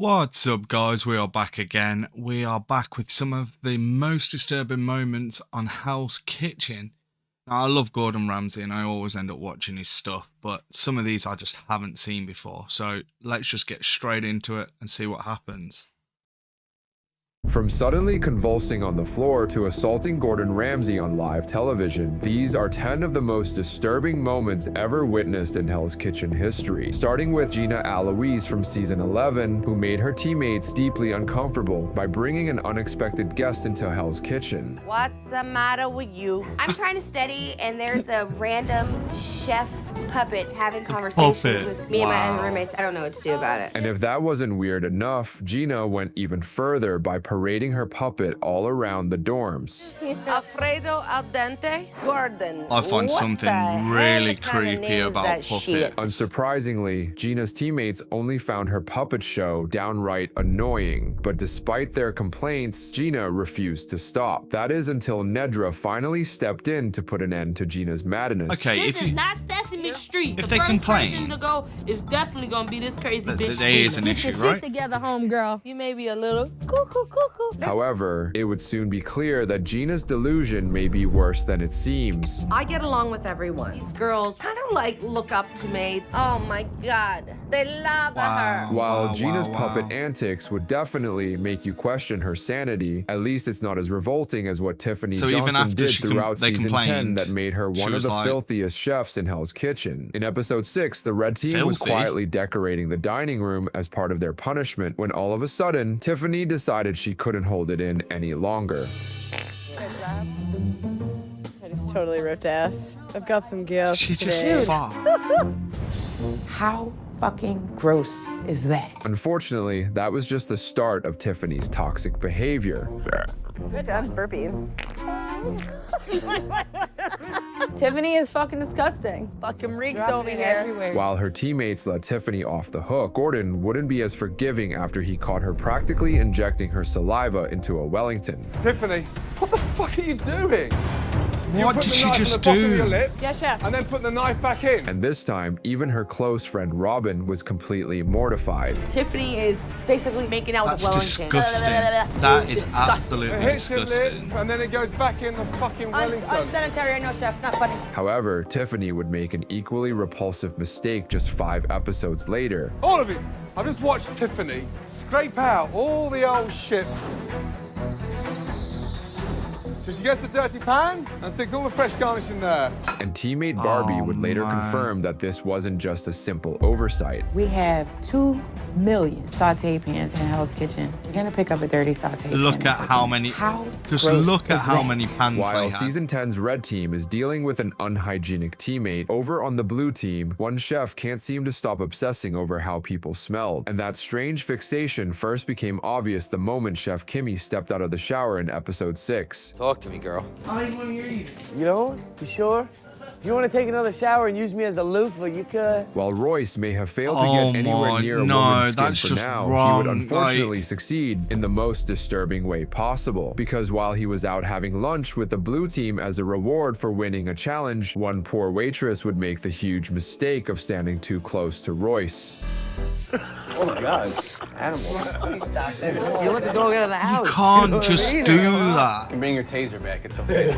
What's up, guys? We are back again. We are back with some of the most disturbing moments on Hell's Kitchen. Now, I love Gordon Ramsay and I always end up watching his stuff, but some of these I just haven't seen before. So let's just get straight into it and see what happens. From suddenly convulsing on the floor to assaulting Gordon Ramsay on live television, these are 10 of the most disturbing moments ever witnessed in Hell's Kitchen history. Starting with Gina Aloise from season 11, who made her teammates deeply uncomfortable by bringing an unexpected guest into Hell's Kitchen. What's the matter with you? I'm trying to study, and there's a random chef puppet having conversations with me and my other roommates. I don't know what to do about it. And if that wasn't weird enough, Gina went even further by parading her puppet all around the dorms. Alfredo al dente? Gordon. I find something really creepy about puppets. Unsurprisingly, Gina's teammates only found her puppet show downright annoying, but despite their complaints, Gina refused to stop. That is until Nedra finally stepped in to put an end to Gina's madness. Okay, This is not Sesame Street. if The they first complain- person to go is definitely gonna be this crazy bitch. There is an issue, right? Together, homegirl. You may be a little cuckoo. However, it would soon be clear that Gina's delusion may be worse than it seems. I get along with everyone. These girls kind of like look up to me. Oh my God. They love her. While Wow, Gina's wow, puppet wow. antics would definitely make you question her sanity, at least it's not as revolting as what Tiffany So even Johnson after did she throughout they season 10 complained, that made her she one of was the like, filthiest chefs in Hell's Kitchen. In episode 6, the red team was Filthy? quietly decorating the dining room as part of their punishment when all of a sudden, Tiffany decided she couldn't hold it in any longer. I just totally ripped ass. I've got some gifts She just today. fought. How fucking gross is that? Unfortunately, that was just the start of Tiffany's toxic behavior. Good job burping. Tiffany is fucking disgusting. Fucking reeks over here. While her teammates let Tiffany off the hook, Gordon wouldn't be as forgiving after he caught her practically injecting her saliva into a Wellington. Tiffany, what the fuck are you doing? What did she just do? Yes, chef. And then put the knife back in. And this time, even her close friend Robin was completely mortified. Tiffany is basically making out That's with Wellington. disgusting. That is absolutely It hits your lip, disgusting. and then it goes back in the fucking Wellington. Unsanitary, I know, chef. It's not funny. However, Tiffany would make an equally repulsive mistake just 5 episodes later. All of you, I've just watched Tiffany scrape out all the old shit. So she gets the dirty pan and sticks all the fresh garnish in there. And teammate Barbie would later man. confirm that this wasn't just a simple oversight. We have 2 million sauté pans in Hell's Kitchen. You're gonna pick up a dirty sauté pan. Look and at cook how it. many. How Just gross look at is how that? many pans While they have. season 10's red team is dealing with an unhygienic teammate, over on the blue team, one chef can't seem to stop obsessing over how people smelled. And that strange fixation first became obvious the moment Chef Kimmy stepped out of the shower in episode 6. Talk to me, girl. You don't? You sure? If you want to take another shower and use me as a loofah, you could. While Royce may have failed to Oh get anywhere my- near a no, woman's skin that's for just now, wrong, he would unfortunately like- succeed in the most disturbing way possible. Because while he was out having lunch with the blue team as a reward for winning a challenge, one poor waitress would make the huge mistake of standing too close to Royce. Oh my God. Animal. Please stop that. You let the dog out of the You house. can't know what I just mean? do You that. can bring your taser back. It's okay.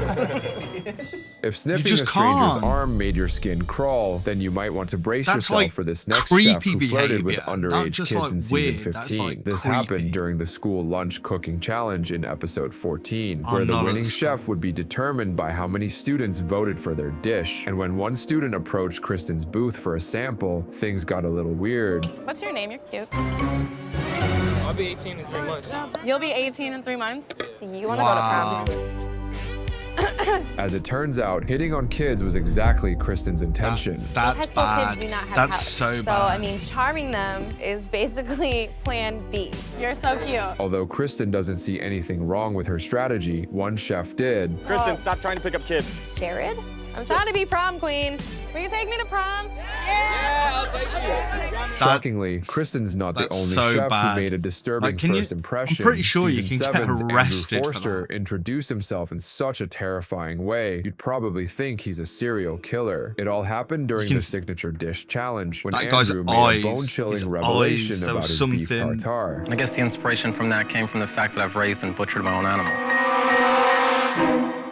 If sniffing just a stranger's can't. arm made your skin crawl, then you might want to brace That's yourself like for this next chef creepy who flirted with behavior, not underage just, kids like, in season weird, that's, 15. like, This creepy. happened during the school lunch cooking challenge in episode 14, where I'm the not winning at school. chef would be determined by how many students voted for their dish. And when one student approached Kristen's booth for a sample, things got a little weird. What's your name? You're cute. I'll be 18 in 3 months. You'll be 18 in 3 months? Do you want to Wow. go to prom? As it turns out, hitting on kids was exactly Kristen's intention. That's High school bad. kids do not have That's pouch. so So, bad. I mean, charming them is basically plan B. You're so cute. Although Kristen doesn't see anything wrong with her strategy, one chef did. Kristen, stop trying to pick up kids. Jared? I'm trying to be prom queen. Will you take me to prom? Yeah, I'll take you. Shockingly, Kristen's not the only so chef bad. who made a disturbing first impression. I'm pretty sure you Season can get 7's arrested Andrew for Forster that. introduced himself in such a terrifying way, you'd probably think he's a serial killer. It all happened during the signature dish challenge when That guy's Andrew made eyes, a bone-chilling his revelation eyes, there about was his beef something- tartare. I guess the inspiration from that came from the fact that I've raised and butchered my own animals.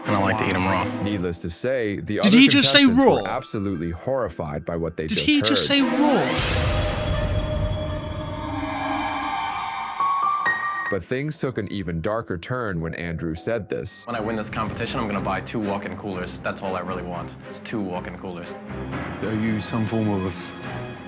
And I like to eat them raw. Needless to say, the Did other he just say contestants raw? were absolutely horrified by what they Did just he heard. just say raw? But things took an even darker turn when Andrew said this. When I win this competition, I'm gonna buy 2 walk-in coolers. That's all I really want. It's 2 walk-in coolers. Are you some form of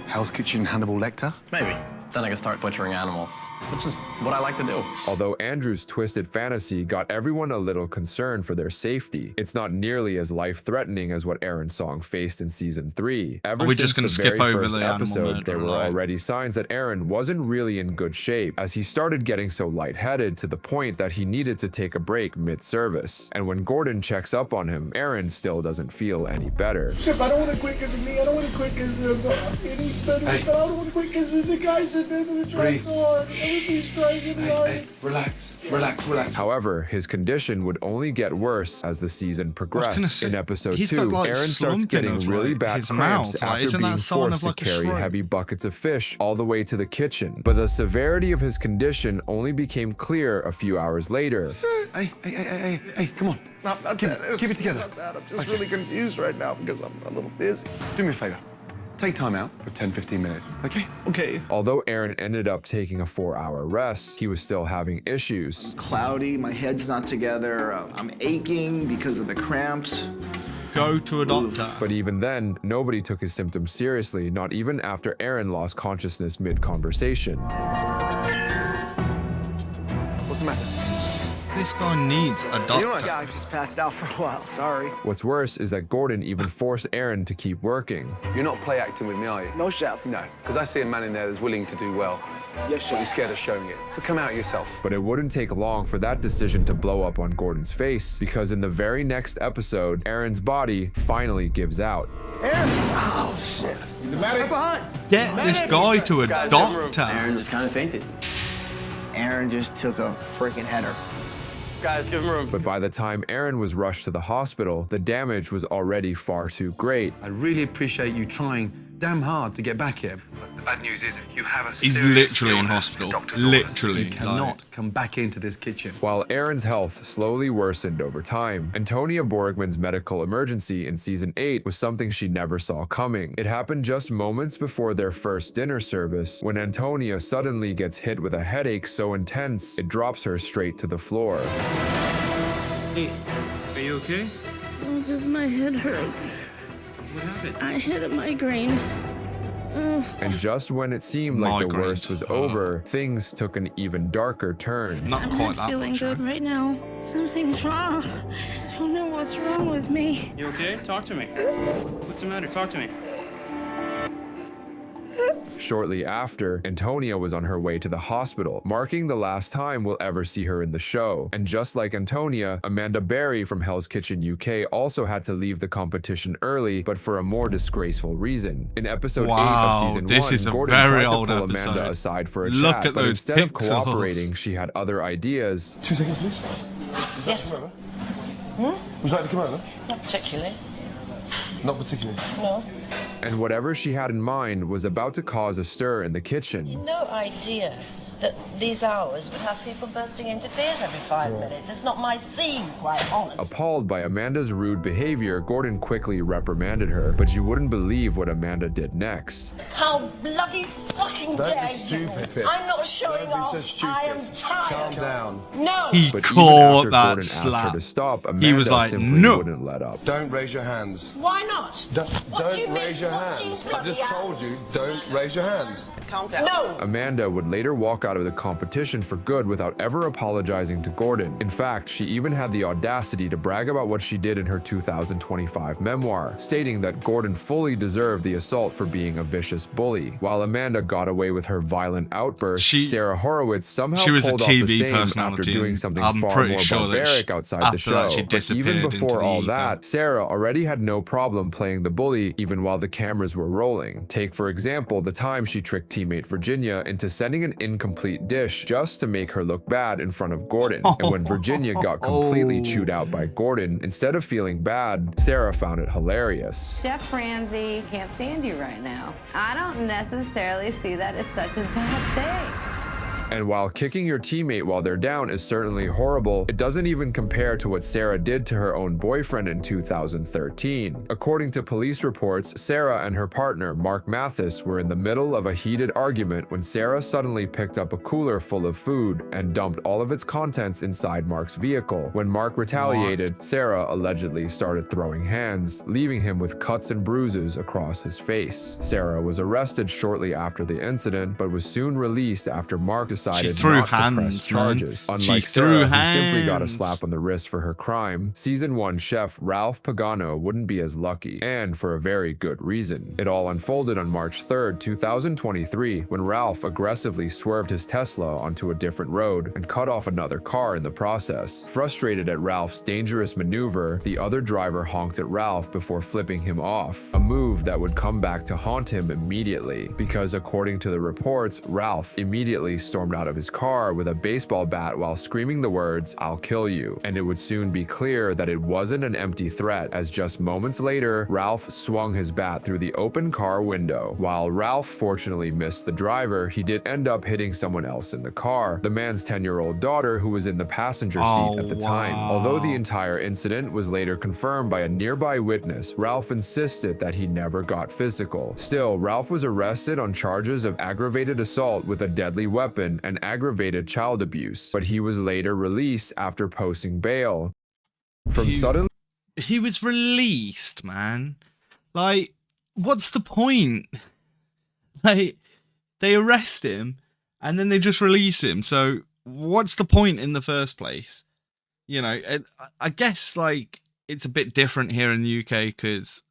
Hell's Kitchen Hannibal Lecter? Maybe. Then I can start butchering animals, which is what I like to do. Although Andrew's twisted fantasy got everyone a little concerned for their safety, it's not nearly as life-threatening as what Aaron Song faced in season 3. Ever Are we since just gonna the skip very over first the animal episode, there murder were line? already signs that Aaron wasn't really in good shape, as he started getting so lightheaded to the point that he needed to take a break mid-service. And when Gordon checks up on him, Aaron still doesn't feel any better. Chef, I don't want to quit because of me. I don't want to quit because of but I don't want to quit because of the guys that are trying so hard. Everything's trying really hard. Relax. However, his condition would only get worse as the season progressed. say, In episode he's 2, got, like, Aaron starts slumping getting of, really like, bad his cramps mouth. Like, after isn't that being sign forced of, like, to a carry stroke? heavy buckets of fish all the way to the kitchen. But the severity of his condition only became clear a few hours later. Hey, come on. Keep it together. I'm just really confused right now because I'm a little busy. Do me a favor. Take time out for 10-15 minutes, okay? Okay. Although Aaron ended up taking a 4-hour rest, he was still having issues. Cloudy, my head's not together. I'm aching because of the cramps. Go to a doctor. But even then, nobody took his symptoms seriously, not even after Aaron lost consciousness mid-conversation. What's the matter? This guy needs a doctor. Yeah, I just passed out for a while. Sorry. What's worse is that Gordon even forced Aaron to keep working. You're not play acting with me, are you? No, chef. No, because I see a man in there that's willing to do well. Yes, But you're chef. scared of showing it. So come out yourself. But it wouldn't take long for that decision to blow up on Gordon's face, because in the very next episode, Aaron's body finally gives out. Aaron! Oh, shit. The matter behind. Get this guy to a doctor. Aaron just kind of fainted. Aaron just took a freaking header. Guys, give him room. But by the time Aaron was rushed to the hospital, the damage was already far too great. I really appreciate you trying damn hard to get back here. But the bad news is you have a He's serious literally in illness. hospital. The doctor's orders. Literally. You cannot come back into this kitchen. While Aaron's health slowly worsened over time, Antonia Borgman's medical emergency in season 8 was something she never saw coming. It happened just moments before their first dinner service, when Antonia suddenly gets hit with a headache so intense, it drops her straight to the floor. Hey, are you okay? Oh, just my head hurts. What happened? I had a migraine. And just when it seemed like the Migraine. worst was over, things took an even darker turn. Not I'm quite not that feeling much. good right now. Something's wrong. I don't know what's wrong with me. You okay? Talk to me. What's the matter? Talk to me. Shortly after, Antonia was on her way to the hospital, marking the last time we'll ever see her in the show. And just like Antonia, Amanda Berry from Hell's Kitchen UK also had to leave the competition early, but for a more disgraceful reason. In episode 8 Wow, of season this 1, is a Gordon very tried to old pull episode. Amanda aside for a Look chat, at but those instead of pixels. cooperating, she had other ideas. 2 seconds, please. Yes. Would you like to come over? Not particularly. Not particularly. No. And whatever she had in mind was about to cause a stir in the kitchen. No idea that these hours would have people bursting into tears every 5 minutes. It's not my scene, quite honestly. Appalled by Amanda's rude behavior, Gordon quickly reprimanded her, but you wouldn't believe what Amanda did next. How bloody fucking Don't dare be stupid, you! Pip. I'm not showing Don't be off. so stupid. I am tired. Calm down. No. He But even caught after that Gordon asked her slap. to stop, Amanda He was like, simply no. wouldn't let up. Don't raise your hands. Why not? What do you Don't raise mean? your What do you hands. mean, I just bloody told you, hands? don't raise your hands. Calm down. No. Amanda would later walk out of the competition for good without ever apologizing to Gordon. In fact, she even had the audacity to brag about what she did in her 2025 memoir, stating that Gordon fully deserved the assault for being a vicious bully. While Amanda got away with her violent outbursts, Sarah Horowitz somehow pulled off the same after doing something far more barbaric outside the show. But even before all that, Sarah already had no problem playing the bully even while the cameras were rolling. Take, for example, the time she tricked teammate Virginia into sending an incomplete dish just to make her look bad in front of Gordon. And when Virginia got completely chewed out by Gordon, instead of feeling bad, Sarah found it hilarious. Chef Ramsay can't stand you right now. I don't necessarily see that as such a bad thing. And while kicking your teammate while they're down is certainly horrible, it doesn't even compare to what Sarah did to her own boyfriend in 2013. According to police reports, Sarah and her partner, Mark Mathis, were in the middle of a heated argument when Sarah suddenly picked up a cooler full of food and dumped all of its contents inside Mark's vehicle. When Mark retaliated, Sarah allegedly started throwing hands, leaving him with cuts and bruises across his face. Sarah was arrested shortly after the incident, but was soon released after Mark decided not to press charges. Unlike Sarah, who simply got a slap on the wrist for her crime, Season 1 chef Ralph Pagano wouldn't be as lucky, and for a very good reason. It all unfolded on March 3rd, 2023, when Ralph aggressively swerved his Tesla onto a different road and cut off another car in the process. Frustrated at Ralph's dangerous maneuver, the other driver honked at Ralph before flipping him off, a move that would come back to haunt him immediately, because according to the reports, Ralph immediately stormed out of his car with a baseball bat while screaming the words, "I'll kill you." And it would soon be clear that it wasn't an empty threat, as just moments later, Ralph swung his bat through the open car window. While Ralph fortunately missed the driver, he did end up hitting someone else in the car, the man's 10-year-old daughter who was in the passenger seat at the time. Although the entire incident was later confirmed by a nearby witness, Ralph insisted that he never got physical. Still, Ralph was arrested on charges of aggravated assault with a deadly weapon and aggravated child abuse, but he was later released after posting bail. He was released, man. Like, what's the point? Like, they arrest him and then they just release him. So what's the point in the first place? You know, I guess like it's a bit different here in the UK because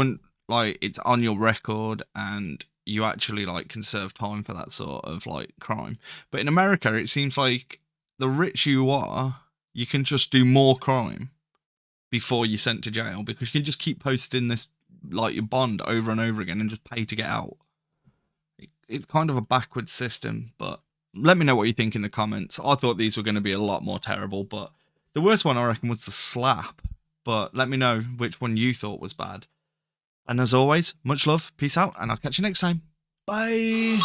it's on your record and you actually like can serve time for that sort of like crime. But in America, it seems like the rich you are, you can just do more crime before you're sent to jail because you can just keep posting this like your bond over and over again and just pay to get out. It's kind of a backwards system, but let me know what you think in the comments. I thought these were going to be a lot more terrible, but the worst one I reckon was the slap. But let me know which one you thought was bad. And as always, much love, peace out, and I'll catch you next time. Bye.